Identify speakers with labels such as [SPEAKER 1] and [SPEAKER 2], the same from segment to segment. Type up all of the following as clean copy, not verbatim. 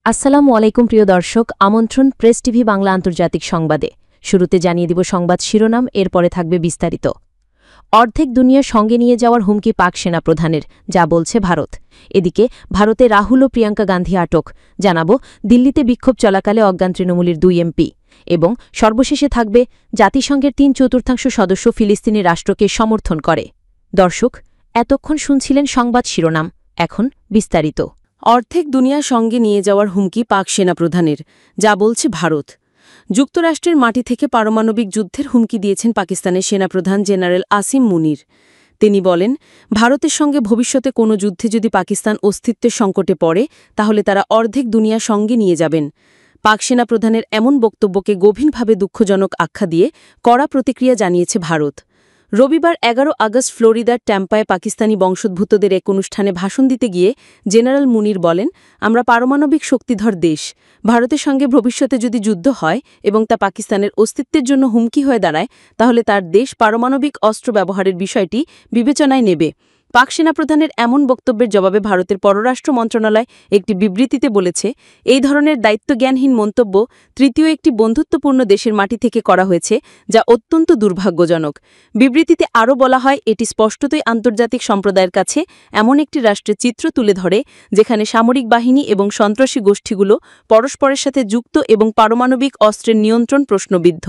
[SPEAKER 1] আসসালামু আলাইকুম প্রিয় দর্শক, আমন্ত্রণ প্রেস টিভি বাংলা আন্তর্জাতিক সংবাদে। শুরুতে জানিয়ে দিব সংবাদ শিরোনাম, এরপরে থাকবে বিস্তারিত। অর্ধেক দুনিয়ার সঙ্গে নিয়ে যাওয়ার হুমকি পাক সেনাপ্রধানের, যা বলছে ভারত। এদিকে ভারতে রাহুল ও প্রিয়াঙ্কা গান্ধী আটক, জানাবো দিল্লিতে বিক্ষোভ চলাকালে অজ্ঞান তৃণমূলের 2 এমপি। এবং সর্বশেষে থাকবে জাতিসংঘের 3/4 সদস্য ফিলিস্তিনি রাষ্ট্রকে সমর্থন করে। দর্শক, এতক্ষণ শুনছিলেন সংবাদ শিরোনাম, এখন বিস্তারিত। অর্ধেক দুনিয়ার সঙ্গে নিয়ে যাওয়ার হুমকি পাক সেনাপ্রধানের, যা বলছে ভারত। যুক্তরাষ্ট্রের মাটি থেকে পারমাণবিক যুদ্ধের হুমকি দিয়েছেন পাকিস্তানের সেনাপ্রধান জেনারেল আসিম মুনির। তিনি বলেন, ভারতের সঙ্গে ভবিষ্যতে কোনো যুদ্ধে যদি পাকিস্তান অস্তিত্বের সংকটে পড়ে, তাহলে তারা অর্ধেক দুনিয়ার সঙ্গে নিয়ে যাবেন। পাক সেনাপ্রধানের এমন বক্তব্যকে গভীরভাবে দুঃখজনক আখ্যা দিয়ে কড়া প্রতিক্রিয়া জানিয়েছে ভারত। রবিবার 11 আগস্ট ফ্লোরিডার ট্যাম্পায় পাকিস্তানি বংশোদ্ভূতদের এক অনুষ্ঠানে ভাষণ দিতে গিয়ে জেনারেল মুনির বলেন, আমরা পারমাণবিক শক্তিধর দেশ। ভারতের সঙ্গে ভবিষ্যতে যদি যুদ্ধ হয় এবং তা পাকিস্তানের অস্তিত্বের জন্য হুমকি হয়ে দাঁড়ায়, তাহলে তার দেশ পারমাণবিক অস্ত্র ব্যবহারের বিষয়টি বিবেচনায় নেবে। পাক সেনাপ্রধানের এমন বক্তব্যের জবাবে ভারতের পররাষ্ট্র মন্ত্রণালয় একটি বিবৃতিতে বলেছে, এই ধরনের দায়িত্বজ্ঞানহীন মন্তব্য তৃতীয় একটি বন্ধুত্বপূর্ণ দেশের মাটি থেকে করা হয়েছে, যা অত্যন্ত দুর্ভাগ্যজনক। বিবৃতিতে আরও বলা হয়, এটি স্পষ্টতই আন্তর্জাতিক সম্প্রদায়ের কাছে এমন একটি রাষ্ট্রের চিত্র তুলে ধরে যেখানে সামরিক বাহিনী এবং সন্ত্রাসী গোষ্ঠীগুলো পরস্পরের সাথে যুক্ত এবং পারমাণবিক অস্ত্রের নিয়ন্ত্রণ প্রশ্নবিদ্ধ।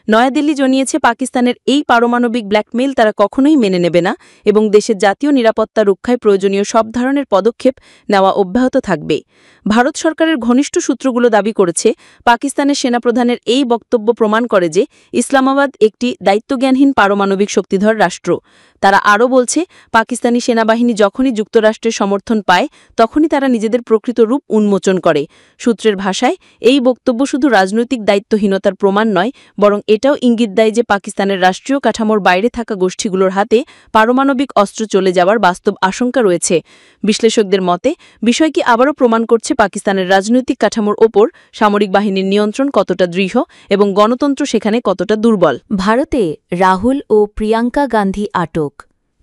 [SPEAKER 1] নয়াদিল্লি জানিয়েছে, পাকিস্তানের এই পারমাণবিক ব্ল্যাকমেইল তারা কখনোই মেনে নেবে না এবং দেশের জাতীয় নিরাপত্তা রক্ষায় প্রয়োজনীয় সব ধরনের পদক্ষেপ নেওয়া অব্যাহত থাকবে। ভারত সরকারের ঘনিষ্ঠ সূত্রগুলো দাবি করেছে, পাকিস্তানের সেনাপ্রধানের এই বক্তব্য প্রমাণ করে যে ইসলামাবাদ একটি দায়িত্বজ্ঞানহীন পারমাণবিক শক্তিধর রাষ্ট্র। তারা আরও বলছে, পাকিস্তানি সেনাবাহিনী যখনই যুক্তরাষ্ট্রের সমর্থন পায়, তখনই তারা নিজেদের প্রকৃত রূপ উন্মোচন করে। সূত্রের ভাষায়, এই বক্তব্য শুধু রাজনৈতিক দায়িত্বহীনতার প্রমাণ নয়, বরং এটাও ইঙ্গিত দেয় যে পাকিস্তানের রাষ্ট্রীয় কাঠামোর বাইরে থাকা গোষ্ঠীগুলোর হাতে পারমাণবিক অস্ত্র চলে যাওয়ার বাস্তব আশঙ্কা রয়েছে। বিশ্লেষকদের মতে, বিষয়টি আবারও প্রমাণ করছে পাকিস্তানের রাজনৈতিক কাঠামোর ওপর সামরিক বাহিনীর নিয়ন্ত্রণ কতটা দৃঢ় এবং গণতন্ত্র সেখানে কতটা দুর্বল। ভারতে রাহুল ও প্রিয়াঙ্কা গান্ধী আটক।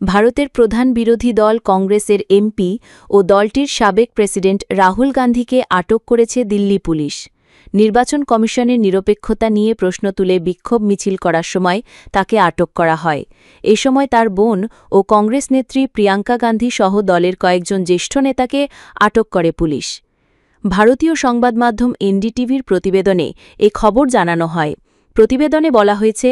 [SPEAKER 1] ভারতের প্রধান বিরোধী দল কংগ্রেসের এমপি ও দলটির সাবেক প্রেসিডেন্ট রাহুল গান্ধীকে আটক করেছে দিল্লি পুলিশ। নির্বাচন কমিশনের নিরপেক্ষতা নিয়ে প্রশ্ন তুলে বিক্ষোভ মিছিল করার সময় তাকে আটক করা হয়। এ সময় তার বোন ও কংগ্রেস নেত্রী প্রিয়াঙ্কা গান্ধী সহ দলের কয়েকজন জ্যেষ্ঠ নেতাকে আটক করে পুলিশ। ভারতীয় সংবাদ মাধ্যম এনডিটিভির প্রতিবেদনে এ খবর জানানো হয়। প্রতিবেদনে বলা হয়েছে,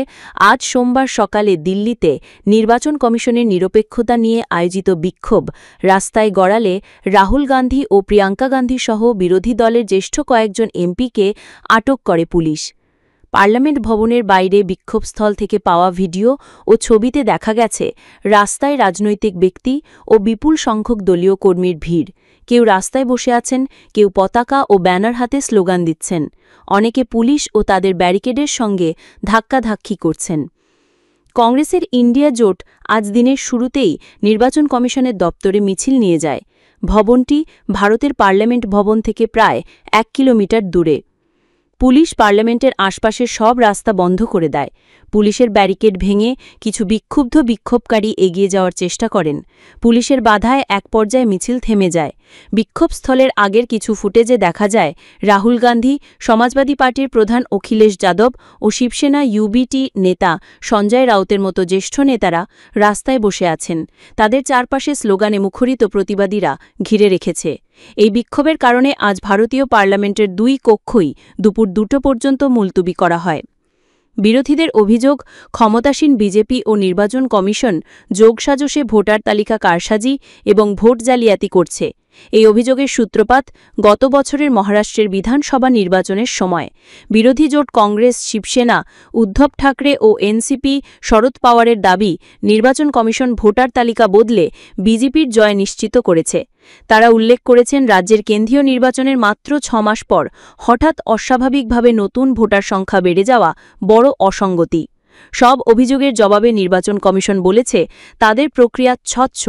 [SPEAKER 1] আজ সোমবার সকালে দিল্লিতে নির্বাচন কমিশনের নিরপেক্ষতা নিয়ে আয়োজিত বিক্ষোভ রাস্তায় গড়ালে রাহুল গান্ধী ও প্রিয়াঙ্কা গান্ধী সহ বিরোধী দলের জ্যেষ্ঠ কয়েকজন এমপিকে আটক করে পুলিশ। পার্লামেন্ট ভবনের বাইরে বিক্ষোভস্থল থেকে পাওয়া ভিডিও ও ছবিতে দেখা গেছে, রাস্তায় রাজনৈতিক ব্যক্তি ও বিপুল সংখ্যক দলীয় কর্মীর ভিড়। কেউ রাস্তায় বসে আছেন, কেউ পতাকা ও ব্যানার হাতে স্লোগান দিচ্ছেন। অনেকে পুলিশ ও তাদের ব্যারিকেডের সঙ্গে ধাক্কাধাক্কি করছেন। কংগ্রেসের ইন্ডিয়া জোট আজ দিনের শুরুতেই নির্বাচন কমিশনের দপ্তরে মিছিল নিয়ে যায়। ভবনটি ভারতের পার্লামেন্ট ভবন থেকে প্রায় 1 কিলোমিটার দূরে। পুলিশ পার্লামেন্টের আশপাশের সব রাস্তা বন্ধ করে দেয়। পুলিশের ব্যারিকেড ভেঙে কিছু বিক্ষুব্ধ বিক্ষোভকারী এগিয়ে যাওয়ার চেষ্টা করেন। পুলিশের বাধায় এক পর্যায়ে মিছিল থেমে যায়। বিক্ষোভস্থলের আগের কিছু ফুটেজে দেখা যায়, রাহুল গান্ধী, সমাজবাদী পার্টির প্রধান অখিলেশ যাদব ও শিবসেনা ইউবিটি নেতা সঞ্জয় রাউতের মতো জ্যেষ্ঠ নেতারা রাস্তায় বসে আছেন। তাদের চারপাশে স্লোগানে মুখরিত প্রতিবাদীরা ঘিরে রেখেছে। এই বিক্ষোভের কারণে আজ ভারতীয় পার্লামেন্টের 2 কক্ষই দুপুর 2টো পর্যন্ত মুলতুবি করা হয়। বিরোধীদের অভিযোগ, ক্ষমতাসীন বিজেপি ও নির্বাচন কমিশন যোগসাজশে ভোটার তালিকা কারসাজি এবং ভোট জালিয়াতি করছে। এই অভিযোগের সূত্রপাত গত বছরের মহারাষ্ট্রের বিধানসভা নির্বাচনের সময়। বিরোধী জোট কংগ্রেস, শিবসেনা, উদ্ধব ঠাকরে ও এনসিপি শরদ পাওয়ারের দাবি, নির্বাচন কমিশন ভোটার তালিকা বদলে বিজেপির জয় নিশ্চিত করেছে। তারা উল্লেখ করেছেন, রাজ্যের কেন্দ্রীয় নির্বাচনের মাত্র 6 মাস পর হঠাৎ অস্বাভাবিকভাবে নতুন ভোটার সংখ্যা বেড়ে যাওয়া বড় অসঙ্গতি। সব অভিযোগের জবাবে নির্বাচন কমিশন বলেছে, তাদের প্রক্রিয়া স্বচ্ছ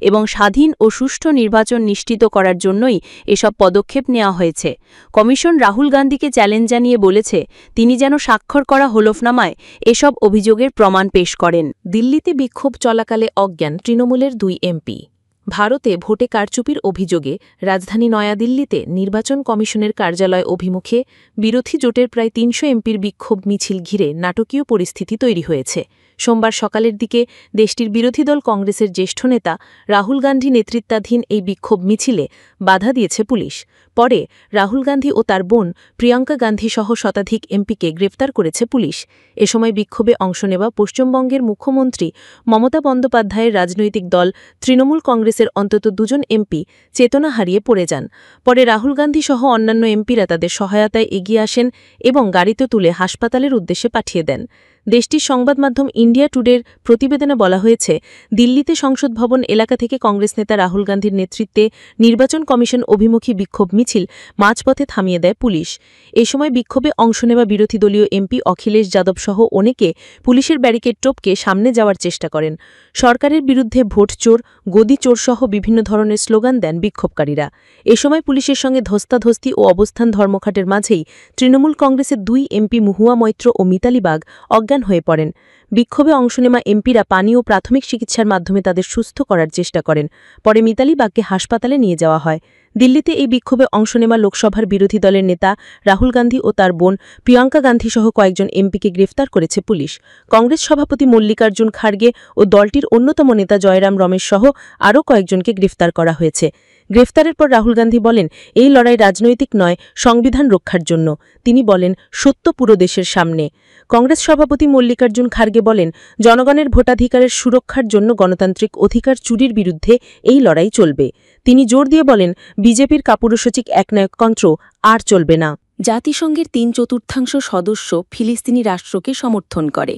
[SPEAKER 1] এবং স্বাধীন ও সুষ্ঠু নির্বাচন নিশ্চিত করার জন্যই এসব পদক্ষেপ নেওয়া হয়েছে। কমিশন রাহুল গান্ধীকে চ্যালেঞ্জ জানিয়ে বলেছে, তিনি যেন স্বাক্ষর করা হলফনামায় এসব অভিযোগের প্রমাণ পেশ করেন। দিল্লিতে বিক্ষোভ চলাকালে অজ্ঞান তৃণমূলের 2 এমপি। ভারতে ভোটে কারচুপির অভিযোগে রাজধানী নয়াদিল্লিতে নির্বাচন কমিশনের কার্যালয় অভিমুখে বিরোধী জোটের প্রায় ৩০০ এমপির বিক্ষোভ মিছিল ঘিরে নাটকীয় পরিস্থিতি তৈরি হয়েছে। সোমবার সকালের দিকে দেশটির বিরোধী দল কংগ্রেসের জ্যেষ্ঠ নেতা রাহুল গান্ধী নেতৃত্বাধীন এই বিক্ষোভ মিছিলে বাধা দিয়েছে পুলিশ। পরে রাহুল গান্ধী ও তার বোন প্রিয়াঙ্কা গান্ধী সহ শতাধিক এমপিকে গ্রেফতার করেছে পুলিশ। এ সময় বিক্ষোভে অংশ নেওয়া পশ্চিমবঙ্গের মুখ্যমন্ত্রী মমতা বন্দ্যোপাধ্যায়ের রাজনৈতিক দল তৃণমূল কংগ্রেসের অন্তত ২ জন এমপি চেতনা হারিয়ে পড়ে যান। পরে রাহুল গান্ধী সহ অন্যান্য এমপিরা তাদের সহায়তায় এগিয়ে আসেন এবং গাড়িতে তুলে হাসপাতালের উদ্দেশ্যে পাঠিয়ে দেন। দেশটির সংবাদ মাধ্যম ইন্ডিয়া টুডের প্রতিবেদনে বলা হয়েছে, দিল্লিতে সংসদ ভবন এলাকা থেকে কংগ্রেস নেতা রাহুল গান্ধীর নেতৃত্বে নির্বাচন কমিশন অভিমুখী বিক্ষোভ মিছিল মাঝপথে থামিয়ে দেয় পুলিশ। এ সময় বিক্ষোভে অংশ নেওয়া বিরোধী দলীয় এমপি অখিলেশ যাদব সহ অনেকে পুলিশের ব্যারিকেড টপকে সামনে যাওয়ার চেষ্টা করেন। সরকারের বিরুদ্ধে ভোট চোর, গদি চোর সহ বিভিন্ন ধরনের স্লোগান দেন বিক্ষোভকারীরা। এ সময় পুলিশের সঙ্গে ধস্তাধস্তি ও অবস্থান ধর্মঘটের মাঝেই তৃণমূল কংগ্রেসের ২ এমপি মহুয়া মৈত্র ও মিতালি বাগ অজ্ঞান হয়ে পড়েন। বিক্ষোভে অংশ নেওয়া এমপিরা পানি ও প্রাথমিক চিকিৎসার মাধ্যমে তাদের সুস্থ করার চেষ্টা করেন। পরে মিতালি বাগকে হাসপাতালে নিয়ে যাওয়া হয়। দিল্লিতে এই বিক্ষোভে অংশ নেওয়া লোকসভার বিরোধী দলের নেতা রাহুল গান্ধী ও তার বোন প্রিয়াঙ্কা গান্ধী সহ কয়েকজন এমপিকে গ্রেফতার করেছে পুলিশ। কংগ্রেস সভাপতি মল্লিকার্জুন খাড়গে ও দলটির অন্যতম নেতা জয়রাম রমেশ সহ আরও কয়েকজনকে গ্রেফতার করা হয়েছে। গ্রেফতারের পর রাহুল গান্ধী বলেন, এই লড়াই রাজনৈতিক নয়, সংবিধান রক্ষার জন্য। তিনি বলেন, সত্য পুরো দেশের সামনে। কংগ্রেস সভাপতি মল্লিকার্জুন খাড়গে বলেন, জনগণের ভোটাধিকারের সুরক্ষার জন্য গণতান্ত্রিক অধিকার চুরির বিরুদ্ধে এই লড়াই চলবে। তিনি জোর দিয়ে বলেন, বিজেপির কাপুরুষোচিত একনায়কতন্ত্র আর চলবে না। জাতিসংঘের ৩/৪ সদস্য ফিলিস্তিনি রাষ্ট্রকে সমর্থন করে।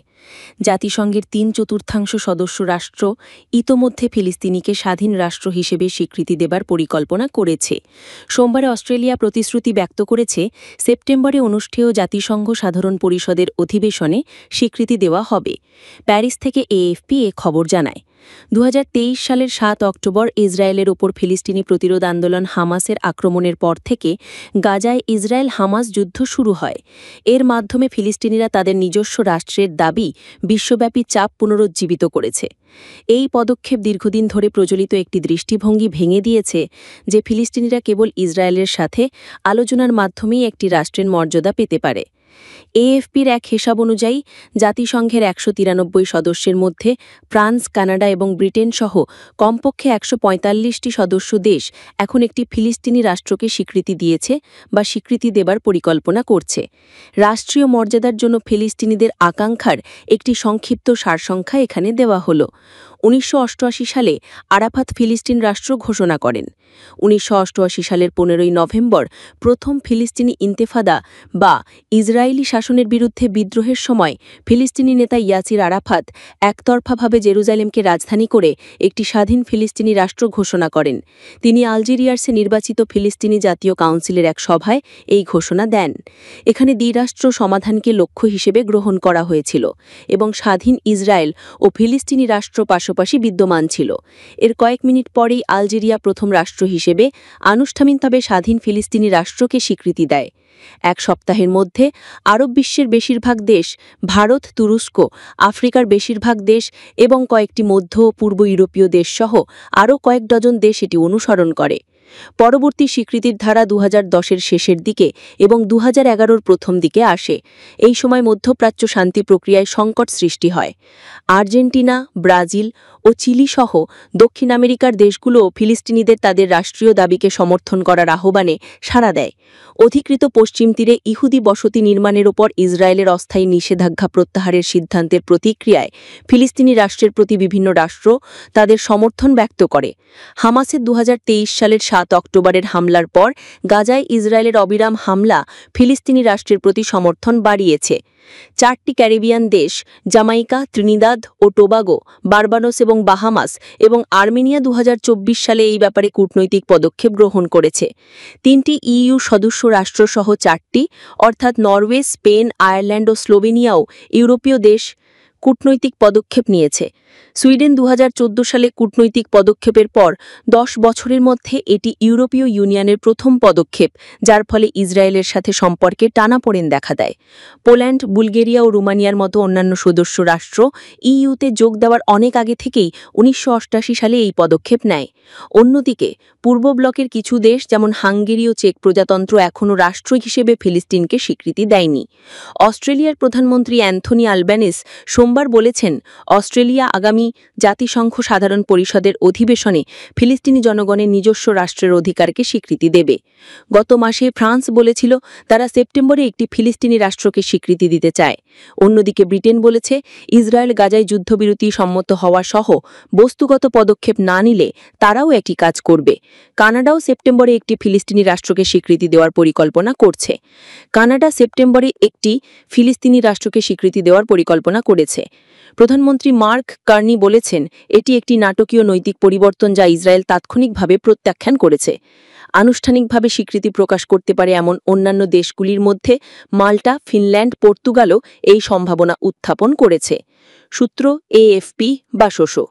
[SPEAKER 1] জাতিসংঘের ৩/৪ সদস্য রাষ্ট্র ইতোমধ্যে ফিলিস্তিনিকে স্বাধীন রাষ্ট্র হিসেবে স্বীকৃতি দেবার পরিকল্পনা করেছে। সোমবারে অস্ট্রেলিয়া প্রতিশ্রুতি ব্যক্ত করেছে, সেপ্টেম্বরে অনুষ্ঠেয় জাতিসংঘ সাধারণ পরিষদের অধিবেশনে স্বীকৃতি দেওয়া হবে। প্যারিস থেকে এএফপি এ খবর জানায়। ২০২৩ সালের ৭ অক্টোবর ইসরায়েলের ওপর ফিলিস্তিনি প্রতিরোধ আন্দোলন হামাসের আক্রমণের পর থেকে গাজায় ইসরায়েল হামাস যুদ্ধ শুরু হয়। এর মাধ্যমে ফিলিস্তিনিরা তাদের নিজস্ব রাষ্ট্রের দাবি বিশ্বব্যাপী চাপ পুনরুজ্জীবিত করেছে। এই পদক্ষেপ দীর্ঘদিন ধরে প্রচলিত একটি দৃষ্টিভঙ্গি ভেঙে দিয়েছে যে ফিলিস্তিনিরা কেবল ইসরায়েলের সাথে আলোচনার মাধ্যমেই একটি রাষ্ট্রের মর্যাদা পেতে পারে। এএফপির এক হিসাব অনুযায়ী জাতিসংঘের ১৯৩ সদস্যের মধ্যে ফ্রান্স, কানাডা এবং ব্রিটেন সহ কমপক্ষে ১৪৫টি সদস্য দেশ এখন একটি ফিলিস্তিনি রাষ্ট্রকে স্বীকৃতি দিয়েছে বা স্বীকৃতি দেবার পরিকল্পনা করছে। রাষ্ট্রীয় মর্যাদার জন্য ফিলিস্তিনিদের আকাঙ্ক্ষার একটি সংক্ষিপ্ত সারসংখ্যা এখানে দেওয়া হল। ১৯৮৮ সালে আরাফাত ফিলিস্তিন রাষ্ট্র ঘোষণা করেন। ১৯৮৮ সালের ১৫ই নভেম্বর প্রথম ফিলিস্তিনি ইন্তেফাদা বা ইসরায়েলি শাসনের বিরুদ্ধে বিদ্রোহের সময় ফিলিস্তিনি নেতা ইয়াসির আরাফাত একতরফাভাবে জেরুজালেমকে রাজধানী করে একটি স্বাধীন ফিলিস্তিনি রাষ্ট্র ঘোষণা করেন। তিনি আলজেরিয়াসে নির্বাচিত ফিলিস্তিনি জাতীয় কাউন্সিলের এক সভায় এই ঘোষণা দেন। এখানে দ্বিরাষ্ট্র সমাধানকে লক্ষ্য হিসেবে গ্রহণ করা হয়েছিল এবং স্বাধীন ইসরায়েল ও ফিলিস্তিনি রাষ্ট্র পাশাপাশি বিদ্যমান ছিল। এর কয়েক মিনিট পরেই আলজেরিয়া প্রথম রাষ্ট্র হিসেবে আনুষ্ঠানিকভাবে স্বাধীন ফিলিস্তিনি রাষ্ট্রকে স্বীকৃতি দেয়। এক সপ্তাহের মধ্যে আরব বিশ্বের বেশিরভাগ দেশ, ভারত, তুরস্ক, আফ্রিকার বেশিরভাগ দেশ এবং কয়েকটি মধ্য ও পূর্ব ইউরোপীয় দেশ সহ আরও কয়েক ডজন দেশ এটি অনুসরণ করে। পরবর্তী স্বীকৃতির ধারা ২০১০-এর শেষের দিকে এবং ২০১১-র প্রথম দিকে আসে। এই সময় মধ্যপ্রাচ্য শান্তি প্রক্রিয়ায় সংকট সৃষ্টি হয়। আর্জেন্টিনা, ব্রাজিল ও চিলি সহ দক্ষিণ আমেরিকার দেশগুলোও ফিলিস্তিনিদের তাদের রাষ্ট্রীয় দাবিকে সমর্থন করার আহ্বানে সাড়া দেয়। অধিকৃত পশ্চিম তীরে ইহুদি বসতি নির্মাণের ওপর ইসরায়েলের অস্থায়ী নিষেধাজ্ঞা প্রত্যাহারের সিদ্ধান্তের প্রতিক্রিয়ায় ফিলিস্তিনি রাষ্ট্রের প্রতি বিভিন্ন রাষ্ট্র তাদের সমর্থন ব্যক্ত করে। হামাসের ২০২৩ সালের ৭ অক্টোবরের হামলার পর গাজায় ইসরায়েলের অবিরাম হামলা ফিলিস্তিনি রাষ্ট্রের প্রতি সমর্থন বাড়িয়েছে। ৪টি ক্যারিবিয়ান দেশ জামাইকা, ত্রিনিদাদ ও টোবাগো, বার্বাডোস এবং বাহামাস এবং আর্মেনিয়া ২০২৪ সালে এই ব্যাপারে কূটনৈতিক পদক্ষেপ গ্রহণ করেছে। ৩টি ইইউ সদস্য রাষ্ট্রসহ ৪টি অর্থাৎ নরওয়ে, স্পেন, আয়ারল্যান্ড ও স্লোভেনিয়াও ইউরোপীয় দেশ কূটনৈতিক পদক্ষেপ নিয়েছে। সুইডেন 2014 সালে কূটনৈতিক পদক্ষেপের পর 10 বছরের মধ্যে এটি ইউরোপীয় ইউনিয়নের প্রথম পদক্ষেপ, যার ফলে ইসরায়েলের সাথে সম্পর্কে টানাপোড়েন দেখা দেয়। পোল্যান্ড, বুলগেরিয়া ও রুমানিয়ার মতো অন্যান্য সদস্য রাষ্ট্র ইইউতে যোগ দেওয়ার অনেক আগে থেকেই 1988 সালে এই পদক্ষেপ নেয়। অন্যদিকে পূর্ব ব্লকের কিছু দেশ যেমন হাঙ্গেরি ও চেক প্রজাতন্ত্র এখনও রাষ্ট্র হিসেবে ফিলিস্তিনকে স্বীকৃতি দেয়নি। অস্ট্রেলিয়ার প্রধানমন্ত্রী অ্যান্থনি আলবানিস সোমবার বলেছেন, অস্ট্রেলিয়া আগামী জাতিসংঘ সাধারণ পরিষদের অধিবেশনে ফিলিস্তিনি জনগণের নিজস্ব রাষ্ট্রের অধিকারকে স্বীকৃতি দেবে। গত মাসে ফ্রান্স বলেছিল তারা সেপ্টেম্বরে একটি ফিলিস্তিনি রাষ্ট্রকে স্বীকৃতি দিতে চায়। অন্যদিকে ব্রিটেন বলেছে ইসরায়েল গাজায় যুদ্ধবিরতি সম্মত হওয়া সহ বস্তুগত পদক্ষেপ না নিলে তারাও একই কাজ করবে। কানাডাও সেপ্টেম্বরে একটি ফিলিস্তিনি রাষ্ট্রকে স্বীকৃতি দেওয়ার পরিকল্পনা করছে। কানাডা সেপ্টেম্বরে একটি ফিলিস্তিনি রাষ্ট্রকে স্বীকৃতি দেওয়ার পরিকল্পনা করেছে। প্রধানমন্ত্রী মার্ক কার্নি বলেছেন, এটি একটি নাটকীয় নৈতিক পরিবর্তন যা ইসরায়েল তাৎক্ষণিকভাবে প্রত্যাখ্যান করেছে। আনুষ্ঠানিকভাবে স্বীকৃতি প্রকাশ করতে পারে এমন অন্যান্য দেশগুলির মধ্যে মাল্টা, ফিনল্যান্ড, পর্তুগালও এই সম্ভাবনা উত্থাপন করেছে। সূত্র AFP বা শোষো।